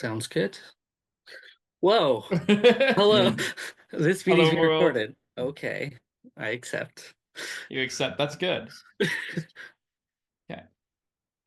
Sounds good. Whoa. Hello. Hello, This meeting's being world. recorded. Okay. I accept. You accept? That's good. Okay.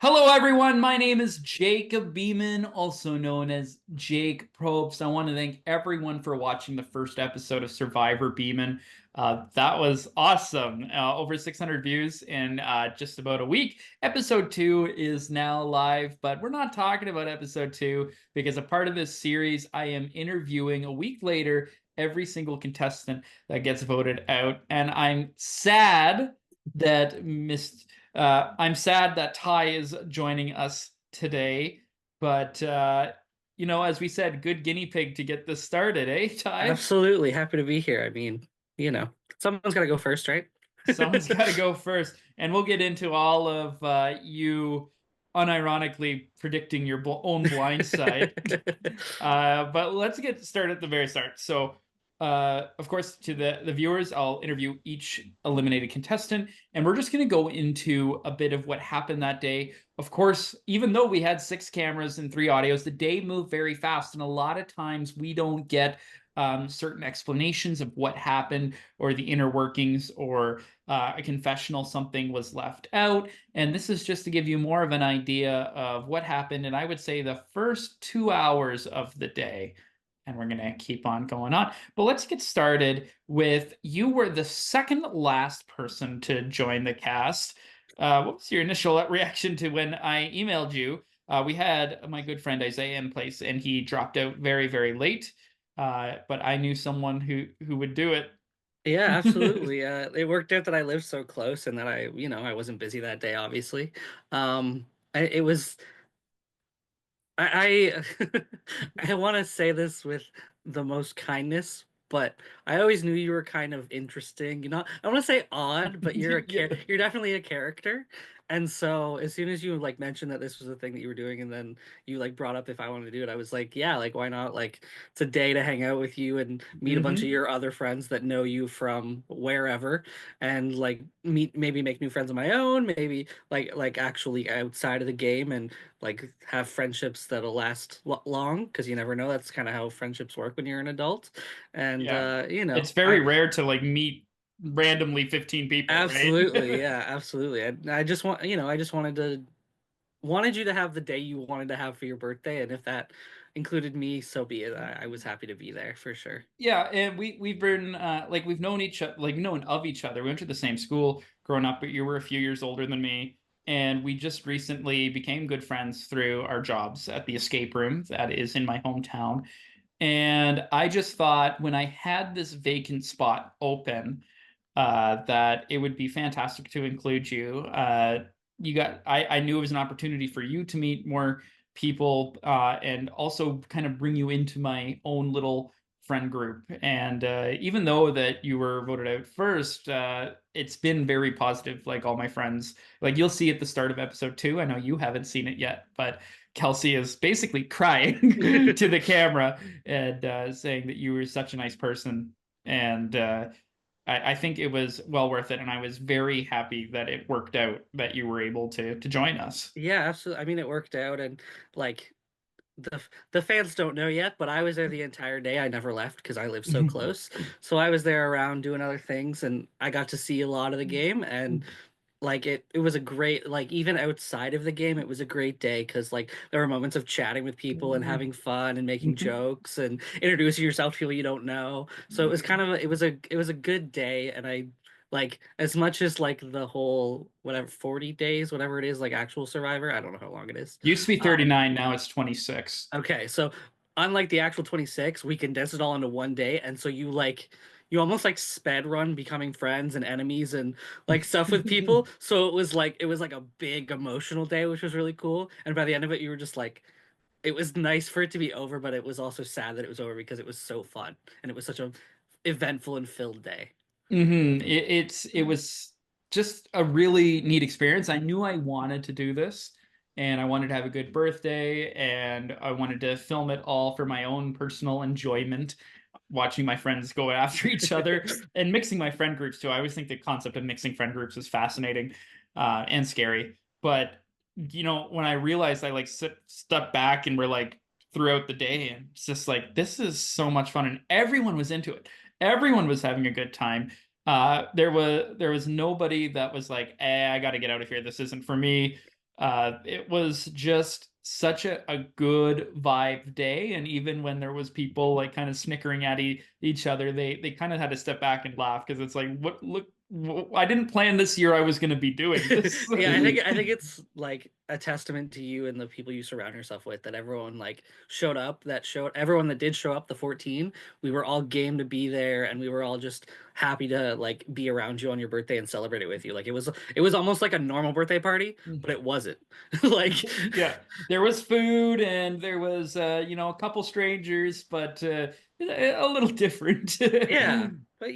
Hello, everyone. My name is Jacob Beeman, also known as Jake Probst. I want to thank everyone for watching the first episode of Survivor Bieman. That was awesome. Over 600 views in just about a week. Episode 2 is now live, but we're not talking about episode 2 because a part of this series, I am interviewing a week later every single contestant that gets voted out. And that I'm sad that Ty is joining us today, but as we said, good guinea pig to get this started, eh, Ty? Absolutely happy to be here. I mean, someone's got to go first, right? Someone's got to go first, and we'll get into all of you unironically predicting your own blind side. But let's get started at the very start. So, of course, to the viewers, I'll interview each eliminated contestant, and we're just going to go into a bit of what happened that day. Of course, even though we had 6 cameras and 3 audios, the day moved very fast, and a lot of times we don't get certain explanations of what happened or the inner workings or a confessional, something was left out. And this is just to give you more of an idea of what happened. And I would say the first 2 hours of the day. And we're going to keep on going on. But let's get started with you were the second last person to join the cast. What was your initial reaction to when I emailed you? We had my good friend Isaiah in place, and he dropped out very, very late. But I knew someone who would do it. Yeah, absolutely. It worked out that I lived so close and that I wasn't busy that day, obviously. It was I I want to say this with the most kindness, but I always knew you were kind of interesting. I want to say odd, but Yeah. you're definitely a character. And so as soon as you like mentioned that this was a thing that you were doing, and then you like brought up if I wanted to do it, I was like, yeah, like why not? Like it's a day to hang out with you and meet a bunch of Hmm. your other friends that know you from wherever, and like maybe make new friends of my own, maybe like actually outside of the game, and like have friendships that'll last long because you never know. That's kind of how friendships work when you're an adult. And Yeah. It's I very rare to like meet randomly 15 people, right? absolutely, yeah, absolutely. I just I just wanted you to have the day you wanted to have for your birthday, and if that included me, so be it. I was happy to be there for sure. Yeah, and we've been like we've known of each other. We went to the same school growing up, but you were a few years older than me. And we just recently became good friends through our jobs at the escape room that is in my hometown. And I just thought when I had this vacant spot open, that it would be fantastic to include you. I knew it was an opportunity for you to meet more people, and also kind of bring you into my own little friend group. And even though that you were voted out first, it's been very positive. Like all my friends, like you'll see at the start of episode 2. I know you haven't seen it yet, but Kelsey is basically crying to the camera and saying that you were such a nice person. And I think it was well worth it, and I was very happy that it worked out that you were able to join us. Yeah, absolutely. I mean, it worked out, and like the fans don't know yet, but I was there the entire day. I never left because I live so close. So I was there around doing other things, and I got to see a lot of the game. And like it was a great, like even outside of the game, it was a great day because like there were moments of chatting with people and having fun and making jokes and introducing yourself to people you don't know. So it was kind of it was a good day. And I like, as much as like the whole whatever 40 days, whatever it is, like actual Survivor, I don't know how long it is. Used to be Um, 39, now it's 26. Okay, so unlike the actual 26, we condensed it all into one day, and so you almost like sped run becoming friends and enemies and like stuff with people. So it was like a big emotional day, which was really cool. And by the end of it, you were just like, it was nice for it to be over, but it was also sad that it was over because it was so fun and it was such a eventful and filled day. It was just a really neat experience. I knew I wanted to do this, and I wanted to have a good birthday, and I wanted to film it all for my own personal enjoyment, watching my friends go after each other and mixing my friend groups too. I always think the concept of mixing friend groups is fascinating, and scary. But when I realized I like stepped back and we're like throughout the day, and it's just like this is so much fun, and everyone was into it. Everyone was having a good time. There was nobody that was like, I got to get out of here. This isn't for me. It was just such a good vibe day, and even when there was people like kind of snickering at each other, they kind of had to step back and laugh because it's like, what look. I didn't plan this year I was going to be doing this. Yeah, I think it's like a testament to you and the people you surround yourself with that everyone like showed up, that showed everyone that did show up, the 14, we were all game to be there and we were all just happy to like be around you on your birthday and celebrate it with you. Like it was almost like a normal birthday party, but it wasn't. Like Yeah, there was food and there was a couple strangers, but a little different. yeah, but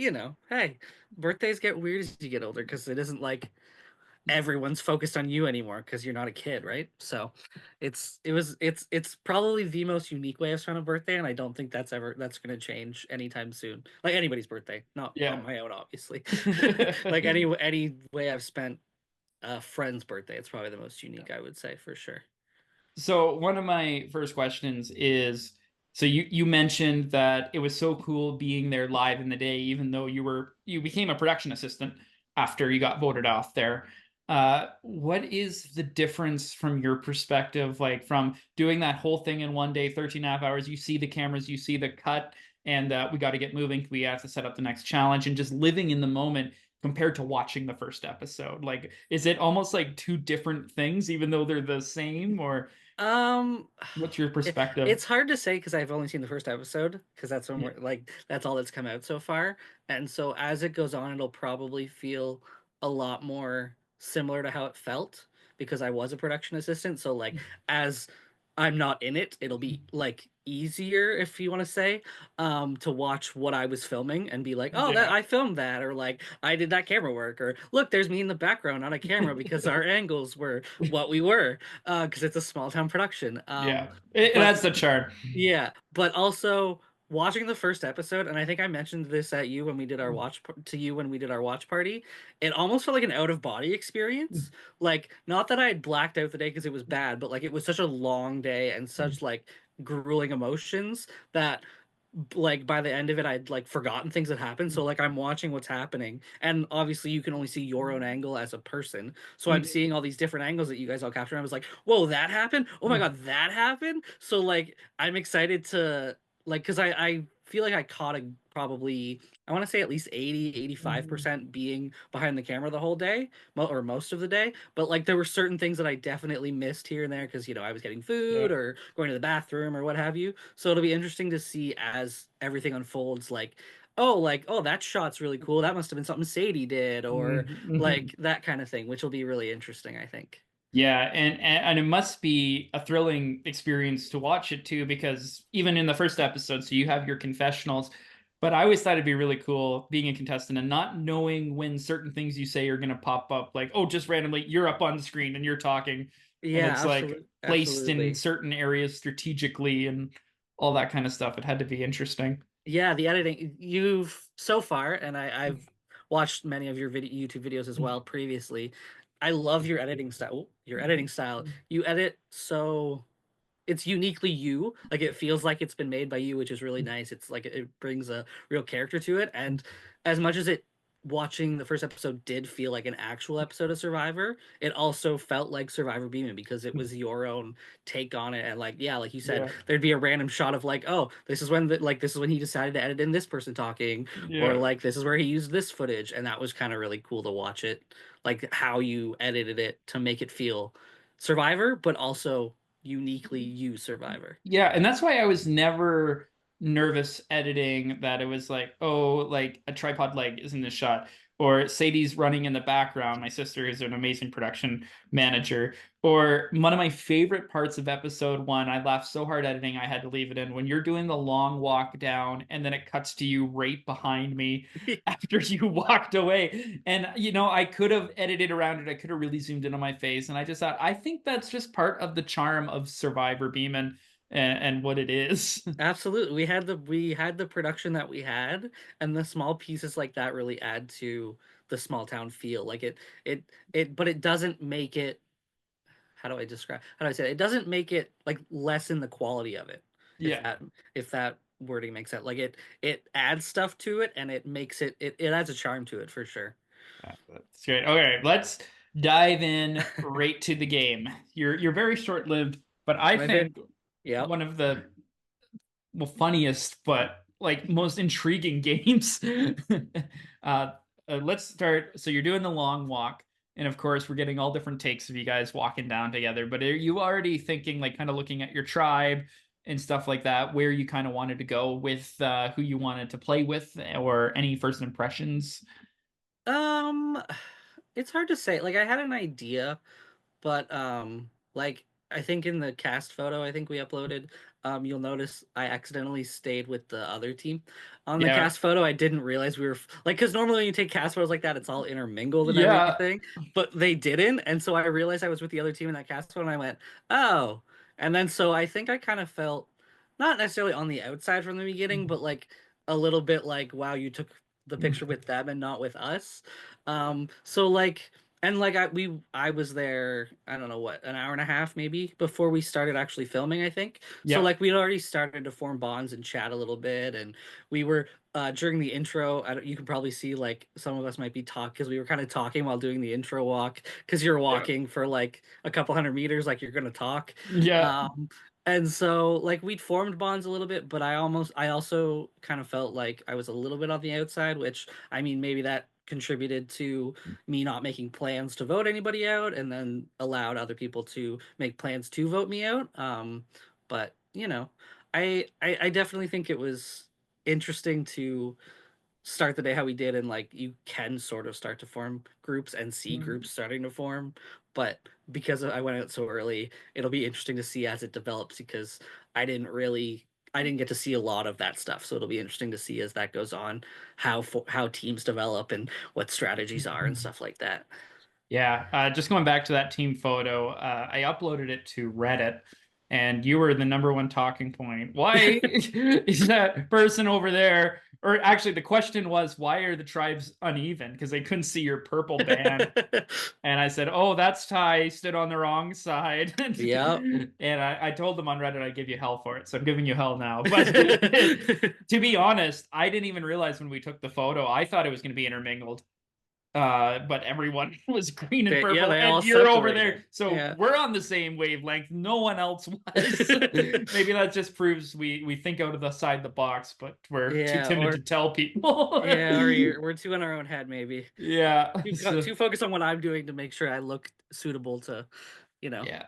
hey, birthdays get weird as you get older because it isn't like everyone's focused on you anymore because you're not a kid, right? So it's probably the most unique way I've spent a birthday, and I don't think that's gonna change anytime soon. Like anybody's birthday, not Yeah. my own, obviously. Like any way I've spent a friend's birthday, it's probably the most unique, I would say for sure. So one of my first questions is, so you mentioned that it was so cool being there live in the day, even though you became a production assistant after you got voted off there. What is the difference from your perspective, like from doing that whole thing in one day, 13 and a half hours, you see the cameras, you see the cut, and we got to get moving. We have to set up the next challenge and just living in the moment compared to watching the first episode? Like, is it almost like two different things, even though they're the same, or Um, what's your it, perspective? it's hard to say because I've only seen the first episode because that's when Yeah. we're like that's all that's come out so far. And so as it goes on, it'll probably feel a lot more similar to how it felt because I was a production assistant. So like as I'm not in it, it'll be like easier if you want to say to watch what I was filming and be like, "Oh, that Yeah. I filmed that," or like I did that camera work, or look, there's me in the background on a camera because our angles were what we were because it's a small town production. Yeah. But That's the charm. yeah, but also watching the first episode, and I think I mentioned this at you when we did our to you when we did our watch party, it almost felt like an out of body experience. Like, not that I had blacked out the day because it was bad, but like it was such a long day and such like grueling emotions that like by the end of it I'd like forgotten things that happened, so like I'm watching what's happening and obviously you can only see your own angle as a person, so I'm seeing all these different angles that you guys all captured and I was like, whoa, that happened, oh my god, that happened. So like I'm excited to like because I feel like I caught a probably I want to say at least 80-85% being behind the camera the whole day or most of the day, but like there were certain things that I definitely missed here and there because I was getting food Yeah. or going to the bathroom or what have you. So it'll be interesting to see as everything unfolds, like, oh, that shot's really cool. That must have been something Sadie did, or like that kind of thing, which will be really interesting, I think. Yeah, and it must be a thrilling experience to watch it too, because even in the first episode, so you have your confessionals, but I always thought it'd be really cool being a contestant and not knowing when certain things you say are going to pop up, like, oh, just randomly you're up on the screen and you're talking, and Yeah, it's like absolutely, placed in absolutely. certain areas strategically and all that kind of stuff. It had to be interesting. Yeah, the editing you've so far, and I've watched many of your YouTube videos as well previously. I love your editing style. Your editing style. You edit so it's uniquely you. Like it feels like it's been made by you, which is really nice. It's like it brings a real character to it. And as much as it watching the first episode did feel like an actual episode of Survivor, it also felt like Survivor Bieman because it was your own take on it. And like, yeah, like you said, Yeah. there'd be a random shot of like, oh, this is when he decided to edit in this person talking, or Yeah. like this is where he used this footage. And that was kind of really cool to watch it, like how you edited it to make it feel Survivor, but also uniquely you Survivor. Yeah, and that's why I was never nervous editing that it was like, oh, like a tripod leg is in this shot, or Sadie's running in the background. My sister is an amazing production manager. Or one of my favorite parts of episode one, I laughed so hard editing, I had to leave it in. When you're doing the long walk down and then it cuts to you right behind me after you walked away. And, I could have edited around it. I could have really zoomed in on my face. And I just thought, I think that's just part of the charm of Survivor Beeman and what it is. Absolutely. We had the production that we had, and the small pieces like that really add to the small town feel. Like but it doesn't make it, how do I say it? It doesn't make it like lessen the quality of it. Yeah. If that wording makes sense. Like it adds stuff to it and it makes it adds a charm to it for sure. That's great. Okay, let's dive in right to the game. You're very short-lived, but I My favorite. think Yep. one of the funniest but like most intriguing games. uh, let's start. So you're doing the long walk, and of course we're getting all different takes of you guys walking down together. But are you already thinking, like, kind of looking at your tribe and stuff like that, where you kind of wanted to go with who you wanted to play with, or any first impressions? Um, it's hard to say. Like I had an idea, but like I think in the cast photo I think we uploaded, you'll notice I accidentally stayed with the other team. On the Yeah, cast photo, I didn't realize we were like because normally when you take cast photos like that, it's all intermingled and yeah. everything, but they didn't, and so I realized I was with the other team in that cast photo, and I went, oh, and then so I think I kind of felt not necessarily on the outside from the beginning, but like a little bit like, wow, you took the picture with them and not with us. So like and like I was there, I don't know what, an hour and a half maybe before we started actually filming, I think. So Yeah. like we'd already started to form bonds and chat a little bit, and we were during the intro, you can probably see like some of us might be talk because we were kind of talking while doing the intro walk because you're Yeah. walking for like a couple hundred meters like you're gonna talk. Yeah. Um and so like we'd formed bonds a little bit, but I also kind of felt like I was a little bit on the outside, which I mean maybe that contributed to me not making plans to vote anybody out and then allowed other people to make plans to vote me out. But you know, I definitely think it was interesting to start the day how we did, and like you can sort of start to form groups and see groups starting to form, but because I went out so early, it'll be interesting to see as it develops because I didn't get to see a lot of that stuff, so it'll be interesting to see as that goes on how teams develop and what strategies are and stuff like that. Yeah, just going back to that team photo, I uploaded it to Reddit, and you were the number one talking point. Why is that person over there? Or actually, the question was, why are the tribes uneven? Because they couldn't see your purple band. And I said, "Oh, that's Ty. He stood on the wrong side." Yep. And I told them on Reddit I'd give you hell for it, so I'm giving you hell now. But to be honest, I didn't even realize when we took the photo. I thought it was going to be intermingled, but everyone was green and Yeah, purple, they and all you're over there, separated. so Yeah. we're on the same wavelength. No one else was. Maybe that just proves we think out of the side of the box, but we're too Yeah, timid to tell people. we're too in our own head maybe. Yeah. Too focused on what I'm doing to make sure I look suitable to, you know, Yeah.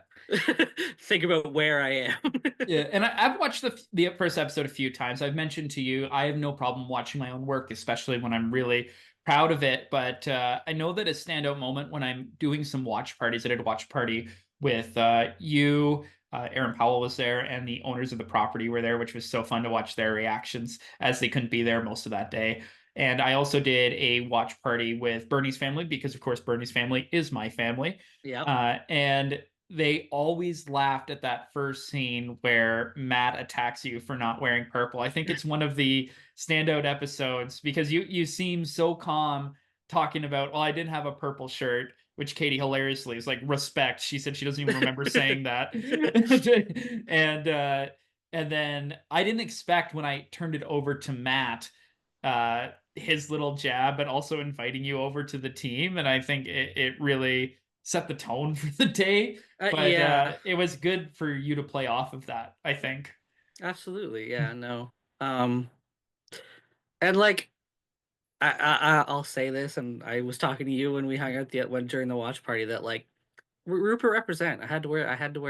think about where I am. Yeah, and I've watched the first episode a few times. I've mentioned to you I have no problem watching my own work, especially when I'm really proud of it. But I know that a standout moment when I'm doing some watch parties. I did a watch party with you. Aaron Powell was there, and the owners of the property were there, which was so fun to watch their reactions as they couldn't be there most of that day. And I also did a watch party with Bernie's family because, of course, Bernie's family is my family. Yep. And they always laughed at that first scene where Matt attacks you for not wearing purple. I think it's one of the standout episodes because you seem so calm talking about, well, I didn't have a purple shirt, which Katie hilariously is like, respect. She said she doesn't even remember saying that. and and then I didn't expect when I turned it over to Matt his little jab, but also inviting you over to the team. And I think it really set the tone for the day. But Yeah, it was good for you to play off of that, I think. absolutely. Yeah, no. Um, and like I'll say this, and I was talking to you when we hung out the when during the watch party that like Rupert represent. I had to wear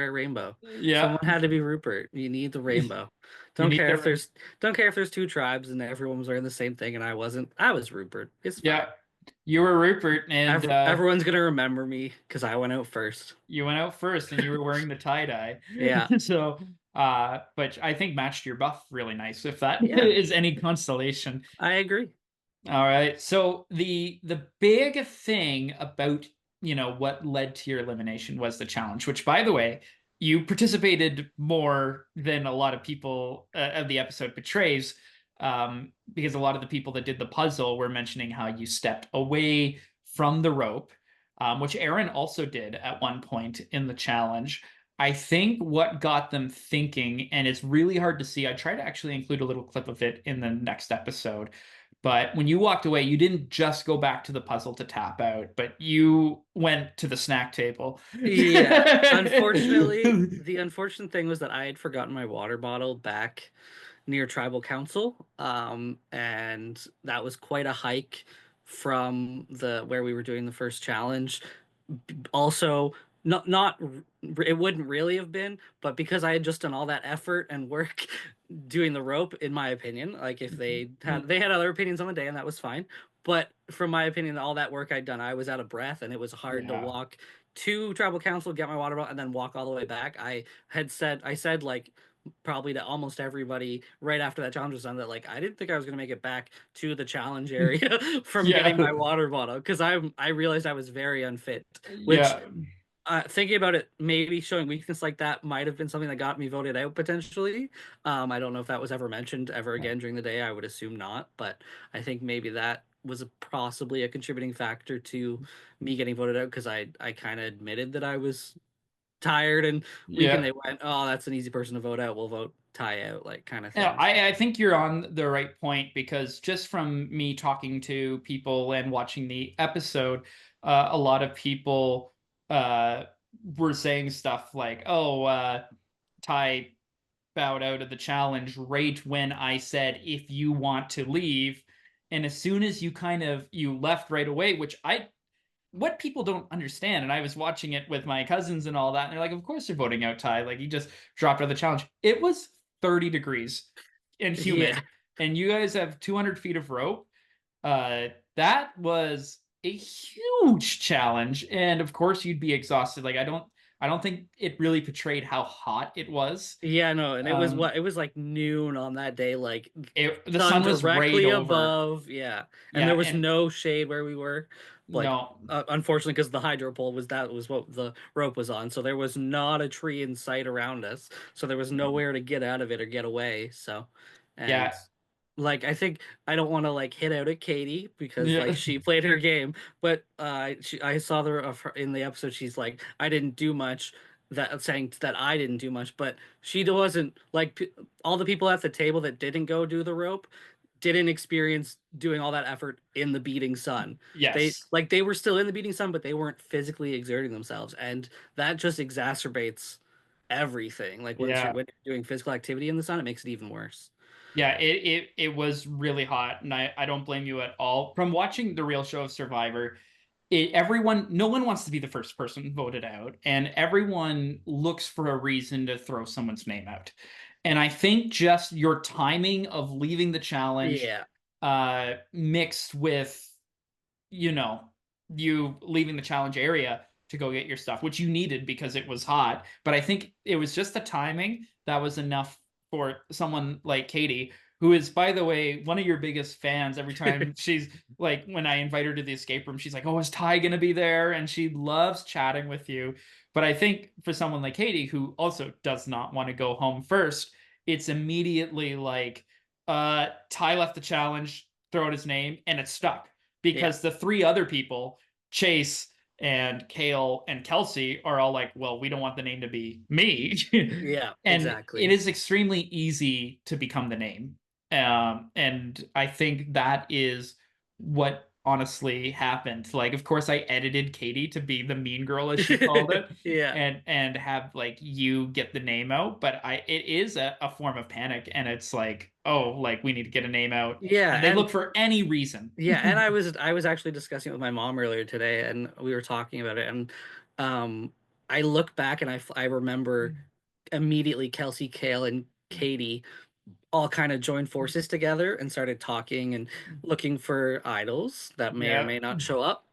a rainbow. Yeah, Someone had to be Rupert. You need the rainbow. you need Don't care if there's two tribes and everyone was wearing the same thing and I wasn't. I was Rupert. It's fine. yeah, you were Rupert, and Everyone's gonna remember me because I went out first. you went out first, and you were wearing the tie dye. Yeah. So, but I think matched your buff really nice, if that Yeah. is any consolation. I agree. All right. So the big thing about, what led to your elimination was the challenge, which, by the way, you participated more than a lot of people of the episode portrays, because a lot of the people that did the puzzle were mentioning how you stepped away from the rope, which Aaron also did at one point in the challenge. I think what got them thinking, and it's really hard to see, I try to actually include a little clip of it in the next episode. But when you walked away, you didn't just go back to the puzzle to tap out, but you went to the snack table. Yeah. Unfortunately, the unfortunate thing was that I had forgotten my water bottle back near tribal council. And that was quite a hike from the where we were doing the first challenge. Also, not it wouldn't really have been, but because I had just done all that effort and work doing the rope, in my opinion, like if they had other opinions on the day, and that was fine. But from my opinion, all that work I'd done, I was out of breath, and it was hard to Yeah. walk to tribal council, get my water bottle, and then walk all the way back. I said like probably to almost everybody right after that challenge was done that like I didn't think I was gonna make it back to the challenge area from getting Yeah. my water bottle because I realized I was very unfit, which Yeah. thinking about it, maybe showing weakness like that might have been something that got me voted out potentially. I don't know if that was ever mentioned ever again during the day. I would assume not, but I think maybe that was possibly a contributing factor to me getting voted out because I kind of admitted that I was tired and weak, and Yeah. they went, "Oh, that's an easy person to vote out. We'll vote Ty out," like kind of Yeah, thing. I think you're on the right point because just from me talking to people and watching the episode, a lot of people uh, were saying stuff like, "Oh, Ty bowed out of the challenge right when I said if you want to leave," and as soon as you left right away, which I what people don't understand, and I was watching it with my cousins and all that, and they're like, "Of course you're voting out Ty. Like he just dropped out of the challenge." It was 30 degrees and Yeah. humid, and you guys have 200 feet of rope. That was a huge challenge, and of course you'd be exhausted. I don't think it really portrayed how hot it was. Yeah, no, and Um, it was like noon on that day, like the sun sun was right directly over. above. Yeah, and Yeah, there was and no shade where we were, like no, unfortunately, because the hydro pole was what the rope was on, so there was not a tree in sight around us, so there was nowhere to get out of it or get away. So, and yeah, like I think I don't want to like hit out at Katie because like yeah, she played her game, but I saw her in the episode. She's like, I didn't do much, that saying that I didn't do much, but she wasn't like all the people at the table that didn't go do the rope didn't experience doing all that effort in the beating sun. yes, They were still in the beating sun, but they weren't physically exerting themselves, and that just exacerbates everything. Like yeah. when you're doing physical activity in the sun, it makes it even worse. Yeah, it was really hot, and I don't blame you at all. From watching the real show of Survivor, no one wants to be the first person voted out, and everyone looks for a reason to throw someone's name out. And I think just your timing of leaving the challenge, Yeah. mixed with you know, you leaving the challenge area to go get your stuff, which you needed because it was hot. But I think it was just the timing that was enough for someone like Katie, who is, by the way, one of your biggest fans. Every time she's like, when I invite her to the escape room, she's like, "Oh, is Ty going to be there?" And she loves chatting with you. But I think for someone like Katie, who also does not want to go home first, it's immediately like, Ty left the challenge, throw out his name, and it's stuck Yeah. because the three other people, Chase and Kale and Kelsey, are all like, "Well, we don't want the name to be me." Yeah, And it exactly. is extremely easy to become the name. And I think that is what honestly happened. Like, of course, I edited Katie to be the mean girl, as she called it, Yeah. and have like you get the name out. But it is a form of panic, and it's like, oh, like we need to get a name out, Yeah, and they and look for any reason. yeah, and I was actually discussing it with my mom earlier today, and we were talking about it, and I look back and I remember immediately Kelsey, Kale, and Katie all kind of joined forces together and started talking and looking for idols that may or Yeah. may not show up.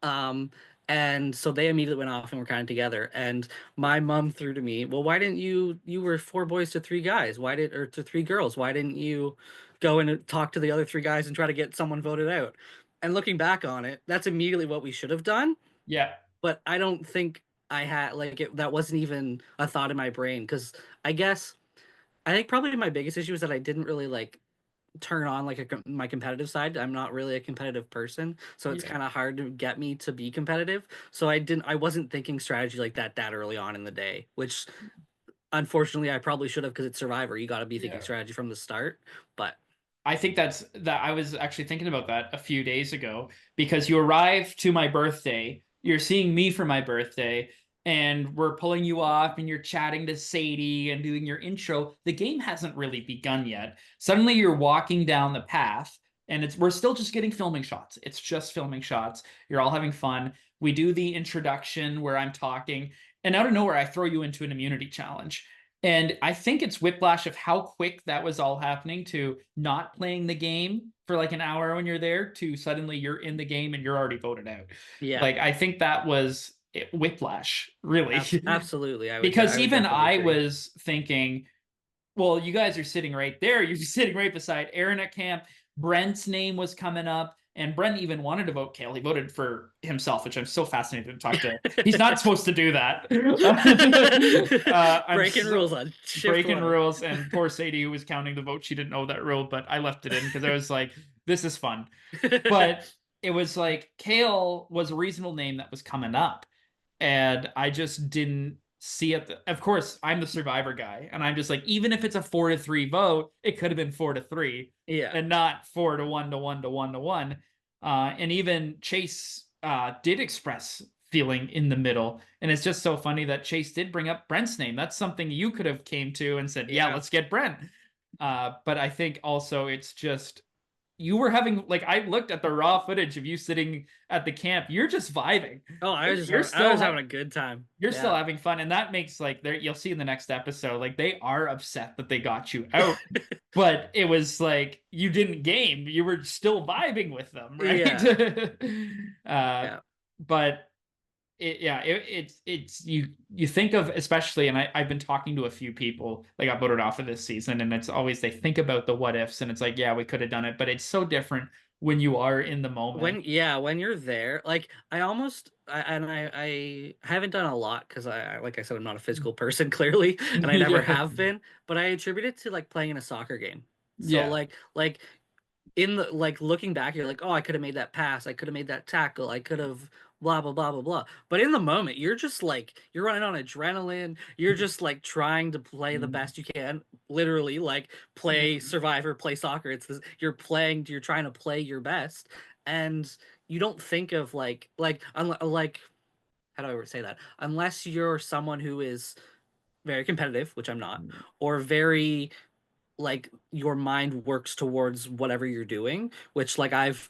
And so they immediately went off and were kind of together. And my mom threw to me, "Well, why didn't you were four boys to three guys? Why did or to three girls? Why didn't you go and talk to the other three guys and try to get someone voted out?" And looking back on it, that's immediately what we should have done. Yeah. But I don't think I had that wasn't even a thought in my brain because I guess I think probably my biggest issue is that I didn't really like turn on like my competitive side. I'm not really a competitive person, so it's Yeah. kind of hard to get me to be competitive. So I wasn't thinking strategy like that early on in the day, which unfortunately, I probably should have because it's Survivor. You got to be thinking Yeah. strategy from the start. But I think that I was actually thinking about that a few days ago because you arrive to my birthday, you're seeing me for my birthday, and we're pulling you off and you're chatting to Sadie and doing your intro. The game hasn't really begun yet. Suddenly you're walking down the path and we're still just getting filming shots. It's just filming shots. You're all having fun. We do the introduction where I'm talking, and out of nowhere I throw you into an immunity challenge. And I think it's whiplash of how quick that was all happening to not playing the game for like an hour when you're there to suddenly you're in the game and you're already voted out. yeah, Like I think that was whiplash, really. absolutely. Because I would even definitely I agree. was thinking, well, you guys are sitting right there. You're sitting right beside Aaron at camp. Brent's name was coming up, and Brent even wanted to vote Kale. He voted for himself, which I'm so fascinated to talk to. He's not supposed to do that. I'm Breaking rules on shift breaking one. rules, and poor Sadie, who was counting the vote, she didn't know that rule, but I left it in because I was like, this is fun. But it was like Kale was a reasonable name that was coming up, and I just didn't see it. Of course, I'm the Survivor guy, and I'm just like, even if it's a 4-3 vote, it could have been 4-3, Yeah. and not 4-1 to 1 to 1 to 1. And even Chase did express feeling in the middle, and it's just so funny that Chase did bring up Brent's name. That's something you could have came to and said, yeah, Yeah. let's get Brent. But I think also it's just you were having like I looked at the raw footage of you sitting at the camp. You're just vibing. Oh, I Still was having a good time. you're still Yeah. having fun, and that makes like there you'll see in the next episode like they are upset that they got you out, but it was like you didn't game. You were still vibing with them, Yeah. right? uh, Yeah. but it's you think of especially, and I've been talking to a few people that got voted off of this season, and it's always they think about the what ifs, and it's like yeah we could have done it, but it's so different when you are in the moment. When you're there, like I haven't done a lot because like I said, I'm not a physical person clearly, and I never Yeah, have been, but I attribute it to like playing in a soccer game. So yeah. like in the like looking back, you're like, oh, I could have made that pass, I could have made that tackle, I could have blah blah blah blah blah. But in the moment, you're just like you're running on adrenaline. You're just like trying to play the best you can. Literally, like play Survivor, play soccer. You're playing. You're trying to play your best, and you don't think of like how do I say that? Unless you're someone who is very competitive, which I'm not, or very like your mind works towards whatever you're doing, which like I've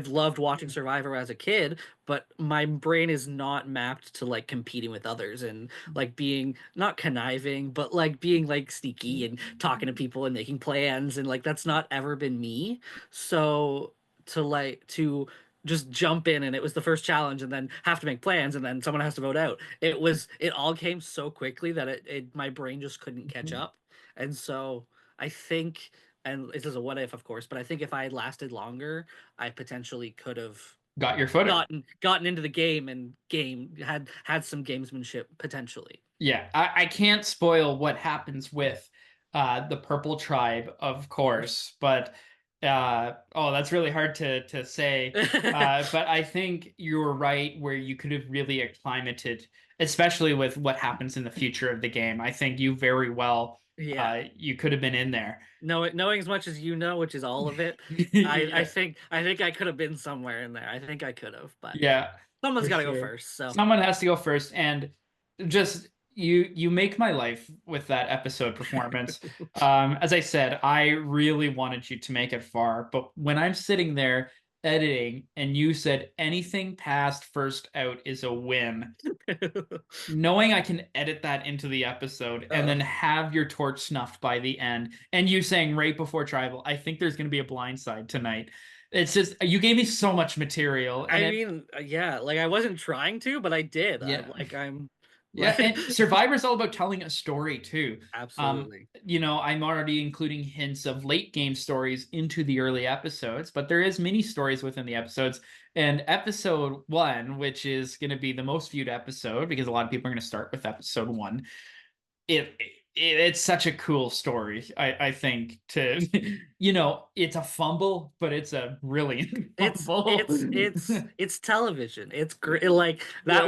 loved watching Survivor as a kid, but my brain is not mapped to like competing with others and like being not conniving but like being like sneaky and talking to people and making plans, and like that's not ever been me. So to just jump in, and it was the first challenge and then have to make plans and then someone has to vote out, it all came so quickly that it my brain just couldn't catch up. And so I think, and this is a what if, of course, but I think if I had lasted longer, I potentially could have Got your footing. gotten into the game and had some gamesmanship potentially. Yeah, I can't spoil what happens with the purple tribe, of course, but oh, that's really hard to say. But I think you're right where you could have really acclimated, especially with what happens in the future of the game. I think you very well Yeah. you could have been in there. Knowing as much as you know, which is all of it, Yeah, I think I could have been somewhere in there. I think I could have, but yeah, someone's for got to go sure. first. So Someone has to go first, and just you make my life with that episode performance. As I said, I really wanted you to make it far, but when I'm sitting there editing and you said anything past first out is a win, knowing I can edit that into the episode and uh, then have your torch snuffed by the end, and you saying right before tribal, I think there's going to be a blind side tonight. It's just you gave me so much material, and I it mean, yeah, like I wasn't trying to, but I did. yeah. I'm Yeah, like and Survivor's all about telling a story too. absolutely. I'm already including hints of late game stories into the early episodes, but there is mini stories within the episodes. And episode one, which is going to be the most viewed episode, because a lot of people are going to start with episode one. It's such a cool story. I think to it's a fumble, but it's a brilliant fumble. It's television. It's great. Like Yeah.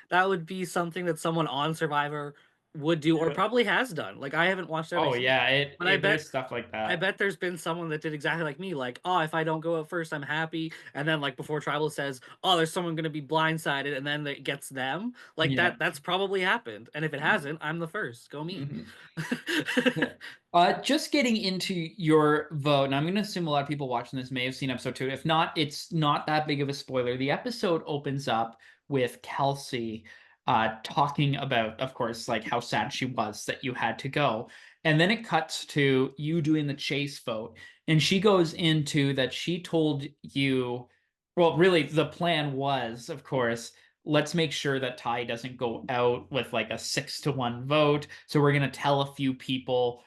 that would be something that someone on Survivor would do or Yeah. probably has done. Like I haven't watched every Oh season, yeah, but I bet there's stuff like I that. bet there's been someone that did exactly like me, like, oh, if I don't go out first, I'm happy. And then like before tribal says, oh, there's someone gonna be blindsided, and then it gets them. Like Yeah. that's probably happened. And if it hasn't, I'm the first. Go me. Mhm. Yeah. Just getting into your vote, and I'm going to assume a lot of people watching this may have seen episode 2. If not, it's not that big of a spoiler. The episode opens up with Kelsey talking about, of course, like how sad she was that you had to go. And then it cuts to you doing the chase vote. And she goes into that she told you, well, really, the plan was, of course, let's make sure that Ty doesn't go out with like a 6-1 vote. So we're going to tell a few people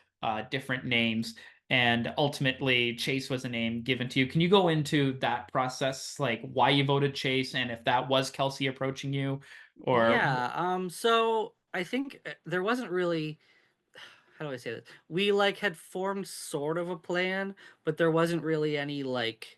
different names. And ultimately, Chase was a name given to you. Can you go into that process, like why you voted Chase, and if that was Kelsey approaching you, or Yeah, so I think there wasn't really, how do I say this? We like had formed sort of a plan, but there wasn't really any like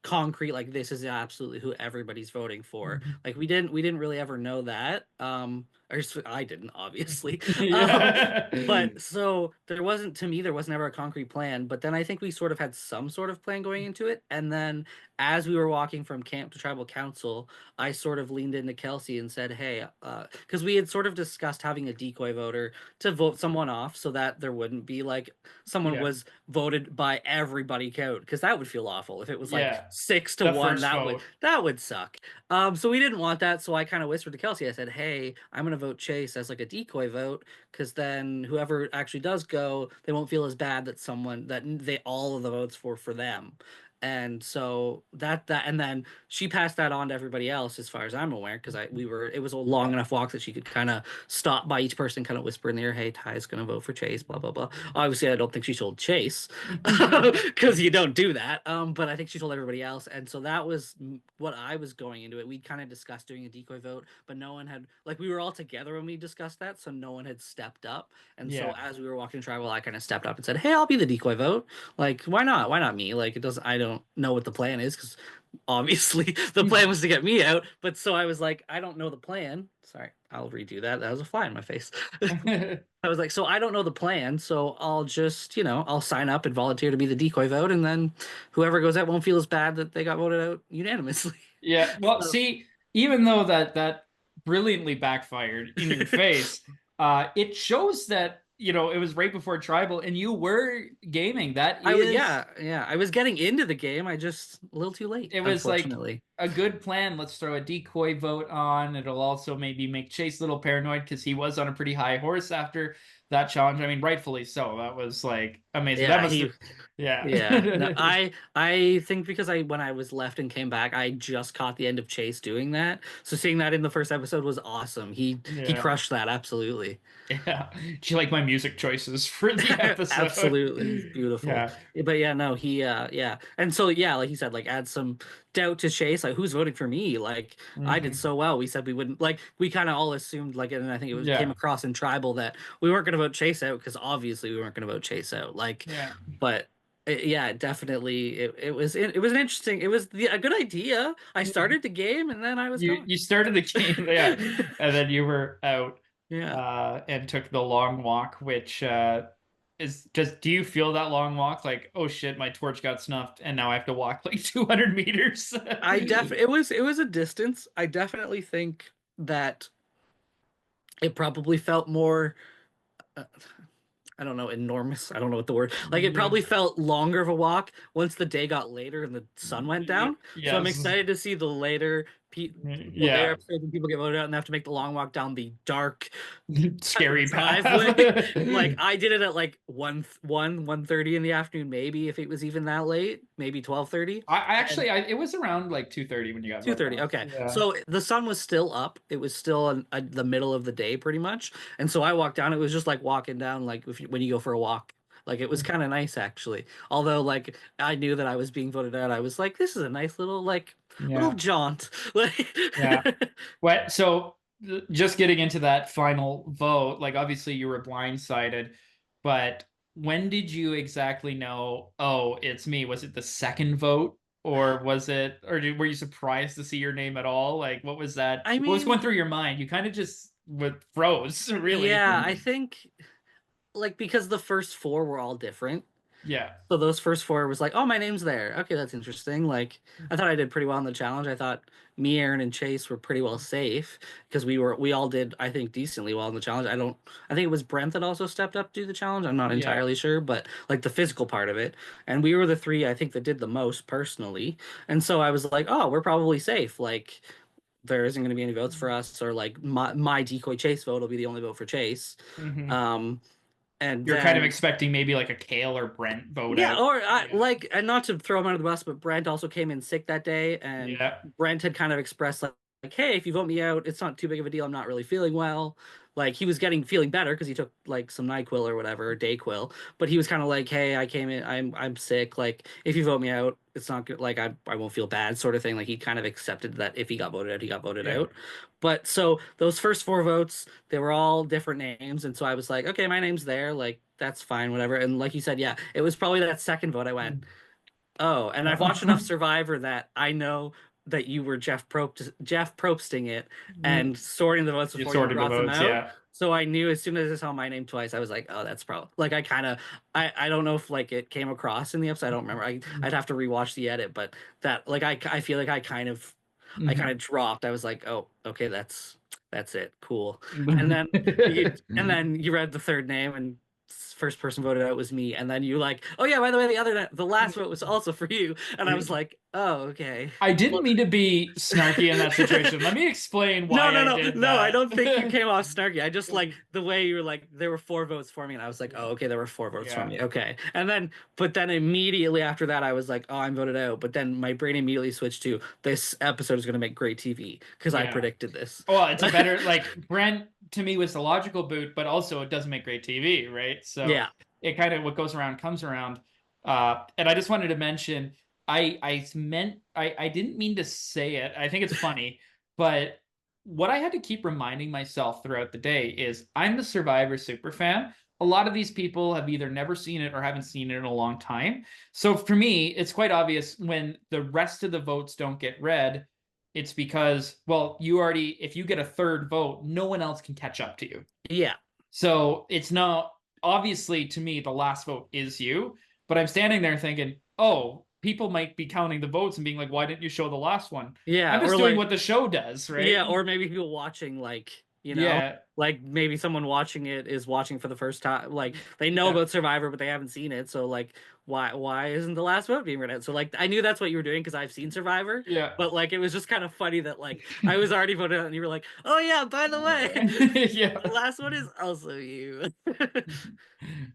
concrete like this is absolutely who everybody's voting for. Like we didn't really ever know that. I didn't obviously. Um yeah, but so there wasn't, to me there was never a concrete plan, but then I think we sort of had some sort of plan going into it, and then as we were walking from camp to tribal council, I sort of leaned into Kelsey and said, hey, because we had sort of discussed having a decoy voter to vote someone off so that there wouldn't be like someone yeah, was voted by everybody out, because that would feel awful if it was like yeah. six to The one. first That would suck. So we didn't want that. So I kind of whispered to Kelsey. I said, "Hey, I'm gonna vote Chase as like a decoy vote, because then whoever actually does go, they won't feel as bad that someone that they all of the votes for them." And so and then she passed that on to everybody else, as far as I'm aware, because I we were it was a long enough walk that she could kind of stop by each person, kind of whisper in their ear, "Hey, Ty's gonna vote for Chase," blah blah blah. Obviously, I don't think she told Chase, vote. because you don't do that. But I think she told everybody else, and so that was what I was going into it. We kind of discussed doing a decoy vote, but no one had, like, we were all together when we discussed that, so no one had stepped up. And so Yeah. as we were walking tribal, I kind of stepped up and said, "Hey, I'll be the decoy vote. Like, why not? Why not me? Like, it doesn't. I don't know what the plan is, because obviously the plan was to get me out. But so I was like, I don't know the plan. Sorry, I'll redo that. That was a fly in my face. I was like, so I don't know the plan, so I'll just, I'll sign up and volunteer to be the decoy vote, and then whoever goes out won't feel as bad that they got voted out unanimously. Yeah. Well, So, see, even though that brilliantly backfired in your face, it shows that, it was right before tribal and you were gaming. That is, yeah, yeah, I was getting into the game. I just a little too late, it was like unfortunately. a good plan. Let's throw a decoy vote on. It'll also maybe make Chase a little paranoid because he was on a pretty high horse after that challenge. I mean, rightfully so. That was like amazing. That Yeah, must have, yeah. yeah. No, I think because when I was left and came back, I just caught the end of Chase doing that. So seeing that in the first episode was awesome. He Yeah. crushed that absolutely. Yeah. Do you like my music choices for the episode? Absolutely, it was beautiful. Yeah. But yeah, no, yeah. And so yeah, like you said, like add some doubt to Chase, like who's voting for me? Like I did Hmm. so well. We said we wouldn't, like we kind of all assumed, like, and I think came Yeah. across in tribal that we weren't gonna vote Chase out, because obviously we weren't gonna vote Chase out. Like, Yeah. but yeah, definitely it was an interesting, it was a good idea. I started the game and then I was You gone. you started the game, yeah, and then you were out Yeah. and took the long walk, which is just, do you feel that long walk like, oh shit, my torch got snuffed and now I have to walk like 200 meters? It was a distance. I definitely think that it probably felt more, uh, I don't know, enormous. I don't know what the word. Like it Yeah. probably felt longer of a walk once the day got later and the sun went down. So I'm Yes. excited to see the later Yeah. episodes when people get voted out and they have to make the long walk down the dark Scary driveway. path. Like I did it at like 1:30 in the afternoon, maybe if it was even that late, maybe 12:30. I actually, it was around like 2:30 when you got voted 2:30. off. Okay. Yeah. So the sun was still up. It was still the middle of the day pretty much. And so I walked down. It was just like walking down like when you go for a walk. Like it was kind of nice actually. Although like I knew that I was being voted out. I was like, this is a nice little like little Yeah. jaunt. Like Yeah. What? So just getting into that final vote, like obviously you were blindsided, but when did you exactly know, oh, it's me? Was it the second vote? Or was it, or were you surprised to see your name at all? Like, what was that? I What was going mean, through your mind? You kind of just with froze, really. Yeah, I think like because the first four were all different. Yeah. So those first four was like, oh, my name's there. Okay, that's interesting. Like, I thought I did pretty well in the challenge. I thought me, Aaron, and Chase were pretty well safe because we all did, I think, decently well in the challenge. I think it was Brent that also stepped up to do the challenge. I'm not Yeah. entirely sure, but like the physical part of it. And we were the three, I think, that did the most personally. And so I was like, oh, we're probably safe. Like, there isn't going to be any votes for us, or like my decoy Chase vote will be the only vote for Chase. Hmm. Um, and You're kind of then expecting maybe like a Kale or Brent vote yeah, out. or I Yeah. like, and not to throw him under the bus, but Brent also came in sick that day, and Yeah. Brent had kind of expressed like, hey, if you vote me out, it's not too big of a deal. I'm not really feeling well. Like he was feeling better because he took like some NyQuil or whatever, or Dayquil, but he was kind of like, hey, I came in, I'm sick. Like if you vote me out, it's not good. Like I won't feel bad, sort of thing. Like he kind of accepted that if he got voted out, he got voted Yeah. out. But so those first four votes, they were all different names, and so I was like, okay, my name's there, like that's fine, whatever. And like you said, yeah, it was probably that second vote I went, oh, and I've watched enough Survivor that I know that you were Jeff Probsting it and sorting the votes You before you sorted the brought them votes, out. yeah. So I knew as soon as I saw my name twice, I was like, oh, that's probably like I kind of I don't know if like it came across in the episode. I don't remember. I'd have to rewatch the edit, but that like I feel like I kind of Mhm. dropped. I was like, oh, okay, that's it. Cool. And then you read the third name and first person voted out was me. And then you like, oh yeah, by the way, the last vote was also for you. And I was like, oh, okay. I didn't Well, mean to be snarky in that situation. Let me explain no, why no, I no, did no. I that. don't think you came off snarky. I just like the way you were like, there were four votes for me, and I was like, oh, okay, there were four votes for Yeah. me. Okay. But then immediately after that, I was like, oh, I'm voted out. But then my brain immediately switched to this episode is going to make great TV because I Yeah. predicted this. Well, it's a better like Brent to me was the logical boot, but also it doesn't make great TV, right? So Yeah. it kind of what goes around comes around. And I just wanted to mention, I didn't mean to say it. I think it's funny, but what I had to keep reminding myself throughout the day is I'm the Survivor super fan. A lot of these people have either never seen it or haven't seen it in a long time. So for me, it's quite obvious when the rest of the votes don't get read, it's because, well, you already, if you get a third vote, no one else can catch up to you. Yeah. So it's not, obviously, to me, the last vote is you, but I'm standing there thinking, oh, people might be counting the votes and being like, why didn't you show the last one? I'm Yeah. just doing what the show does, right? Yeah, or maybe people watching, like, Yeah. like maybe someone watching it is watching for the first time. Like they know Yeah. about Survivor, but they haven't seen it. So like, why isn't the last vote being read out? So like, I knew that's what you were doing because I've seen Survivor, Yeah. but like, it was just kind of funny that like I was already voted out, and you were like, oh yeah, by the way, Yeah. the last one is also you.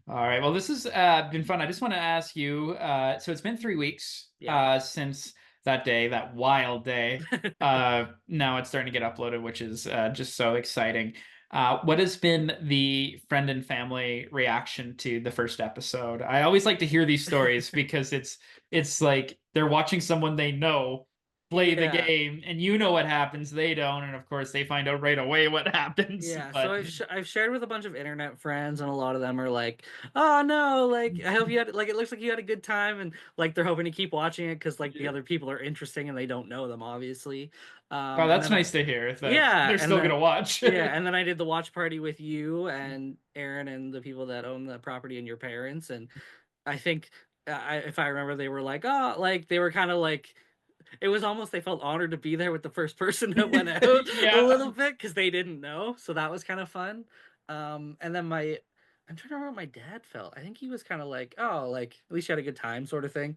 All right. Well, this has been fun. I just want to ask you. So it's been 3 weeks Yeah. since that day, that wild day. Now it's starting to get uploaded, which is just so exciting. What has been the friend and family reaction to the first episode? I always like to hear these stories because it's like they're watching someone they know play the Yeah. game, and you know what happens, they don't, and of course they find out right away what happens. Yeah, so But I've shared with a bunch of internet friends, and a lot of them are like, "Oh no, like I hope you had like it looks like you had a good time," and like they're hoping to keep watching it because like the yeah. other people are interesting and they don't know them obviously. Oh, And that's then nice to hear that yeah, they're and still then gonna watch. and then I did the watch party with you and Aaron and the people that own the property and your parents, and I think if I remember, they were like, oh, like they were kind of like it was almost they felt honored to be there with the first person that went out a Yeah. little bit because they didn't know. So that was kind of fun. And then I'm trying to remember what my dad felt. I think he was kind of like, oh, like at least you had a good time, sort of thing.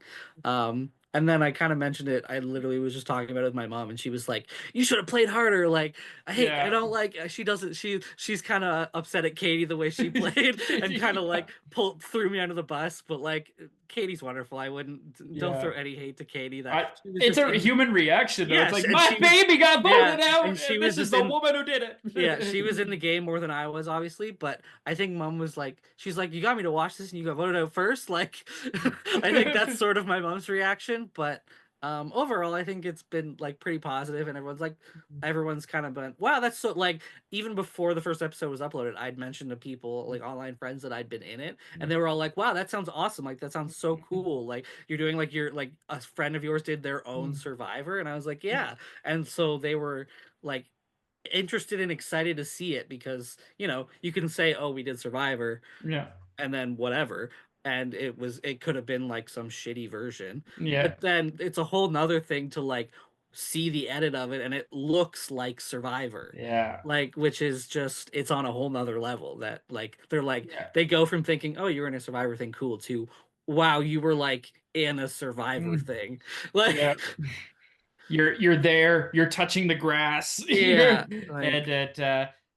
And then I kind of mentioned it. I literally was just talking about it with my mom, and she was like, "You should have played harder." Like, I Yeah. don't like. She doesn't. She's kind of upset at Katie the way she played, and kind of Yeah. like threw me under the bus. But like, Katie's wonderful. I wouldn't don't throw Yeah. any hate to Katie. That I, she was it's just a in. human reaction though. It's Yes, like and my she was. baby got Yeah, voted out, and she and was this is just the in. woman who did Yeah, she was in it. the game more than I was, obviously. But I think Mom was like, she's like, "You got me to watch this, and you got voted out first." Like, I think that's sort of my mom's reaction. But overall, I think it's been like pretty positive, and everyone's kind of been, wow, that's so like even before the first episode was uploaded, I'd mentioned to people like online friends that I'd been in it, and they were all like, "Wow, that sounds awesome! Like that sounds so cool! Like you're doing like your like a friend of yours did their own Survivor," and I was like, "Yeah," and so they were like. interested and excited to see it because, you can say, "Oh, we did Survivor," Yeah. and then whatever, and it could have been like some shitty version. Yeah. But then it's a whole nother thing to like see the edit of it and it looks like Survivor. Yeah. Like, which is just it's on a whole nother level that like they're like Yeah. they go from thinking, "Oh, you're in a Survivor thing, cool," to wow, you were like in a Survivor Mm, thing. Like yeah. You're there, you're touching the grass. yeah, And like it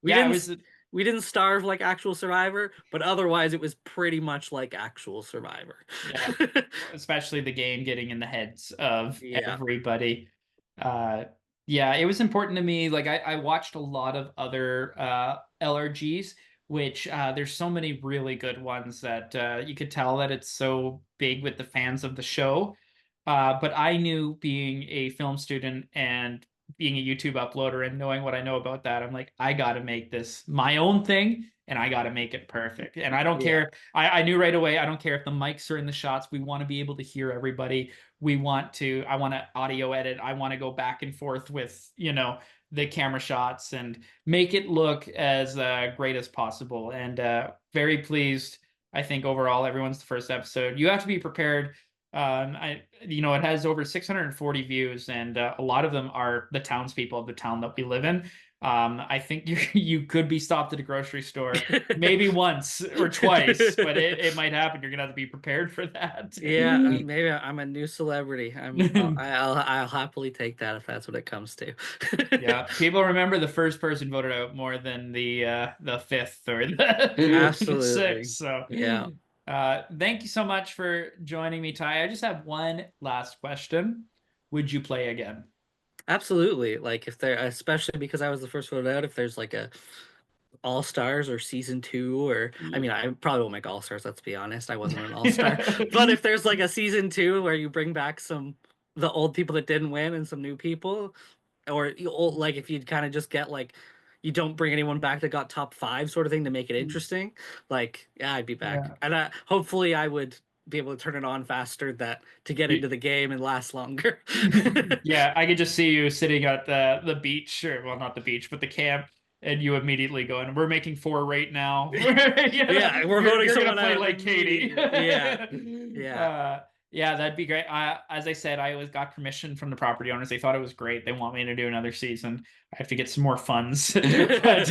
we yeah, it didn't was we didn't starve like actual Survivor, but otherwise it was pretty much like actual Survivor. yeah, especially the game getting in the heads of Yeah. everybody. Uh, yeah, it was important to me. Like I watched a lot of other LRGs, which there's so many really good ones that you could tell that it's so big with the fans of the show. But I knew being a film student and being a YouTube uploader and knowing what I know about that, I'm like, I got to make this my own thing and I got to make it perfect. And I don't Yeah. care. I knew right away, I don't care if the mics are in the shots. We want to be able to hear everybody. I want to audio edit. I want to go back and forth with, the camera shots and make it look as great as possible. And very pleased. I think overall, everyone's the first episode. You have to be prepared. It has over 640 views, and a lot of them are the townspeople of the town that we live in. I think you could be stopped at a grocery store maybe once or twice, but it might happen. You're gonna have to be prepared for that. Yeah, maybe I'm a new celebrity. I'll happily take that if that's what it comes to. Yeah, people remember the first person voted out more than the fifth or the Absolutely. sixth. So, Yeah. thank you so much for joining me, Ty. I just have one last question. Would you play again? Absolutely. Like if there especially because I was the first vote out, if there's like a All Stars or season two, or I mean, I probably won't make All Stars, let's be honest. I wasn't an All Star. But if there's like a season two where you bring back the old people that didn't win and some new people, or like if you'd kind of just get like you don't bring anyone back that got top five sort of thing to make it interesting, like yeah, I'd be back. Yeah. And hopefully I would be able to turn it on faster that to get into the game and last longer. Yeah, I could just see you sitting at the beach, or well, not the beach, but the camp, and you immediately going, "We're making four right now." Yeah, we're you're voting you're gonna someone play out like Katie. immediately. Yeah. Yeah. Yeah, that'd be great. As I said, I always got permission from the property owners. They thought it was great. They want me to do another season. I have to get some more funds, but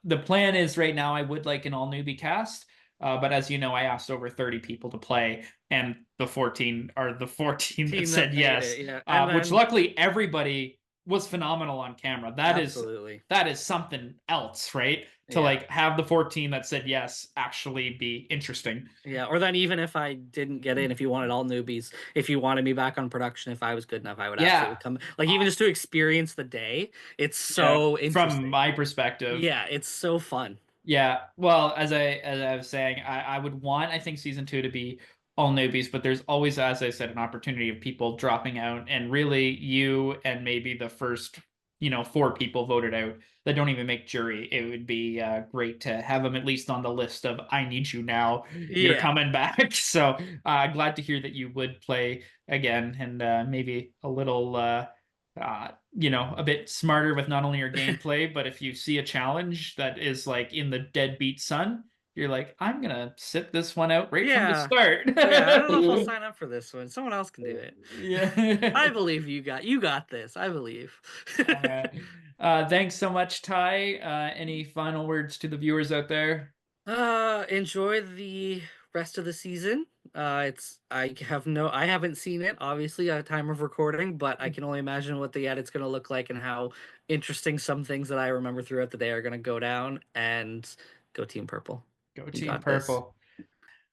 the plan is right now. I would like an all newbie cast. But as you know, I asked over 30 people to play, and the 14 are the 14 that Team that said made yes, it. Yeah. And which then luckily everybody was phenomenal on camera. absolutely. That is something else, right? To Yeah. like have the 14 that said yes actually be interesting. Yeah. Or then even if I didn't get in, if you wanted all newbies, if you wanted me back on production, if I was good enough, I would Yeah. absolutely come. Like even just to experience the day, it's Yeah. so From interesting. my perspective, Yeah, it's so fun. yeah. Well, as I was saying, I would want, I think, season two to be all newbies, but there's always, as I said, an opportunity of people dropping out, and really you and maybe the first, four people voted out that don't even make jury. It would be great to have them at least on the list of "I need you now, you're Yeah. coming back." So glad to hear that you would play again, and maybe a little. A bit smarter with not only your gameplay, but if you see a challenge that is like in the deadbeat sun, you're like, I'm gonna sit this one out right from the Yeah. start. Yeah. I don't know if I'll sign up for this one. Someone else can do it. I Yeah. believe you got this. I believe. All right. Thanks so much, Ty. Any final words to the viewers out there? Enjoy the rest of the season. I haven't seen it, obviously, at time of recording, but I can only imagine what the edit's gonna look like and how interesting some things that I remember throughout the day are gonna go down. And go Team Purple. Go You Team got this. Purple.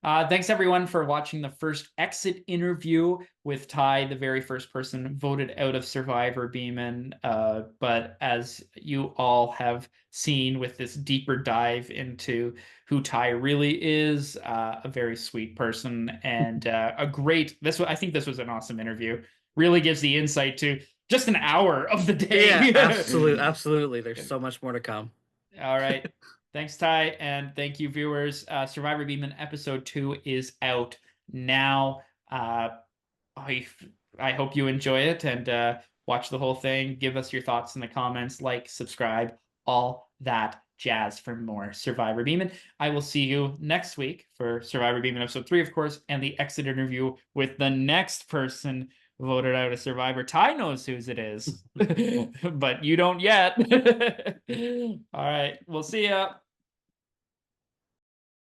Thanks everyone for watching the first exit interview with Ty, the very first person voted out of Survivor Beeman. But as you all have seen with this deeper dive into who Ty really is, a very sweet person and I think this was an awesome interview. Really gives the insight to just an hour of the Yeah, day. absolutely, absolutely. There's so much more to come. All right. Thanks, Ty. And thank you, viewers. Survivor Beeman episode 2 is out now. I, I hope you enjoy it. And watch the whole thing. Give us your thoughts in the comments, like, subscribe, all that jazz for more Survivor Bieman. I will see you next week for Survivor Bieman episode 3, of course, and the exit interview with the next person voted out as Survivor. Ty knows whose it is, but you don't yet. All right, we'll see ya.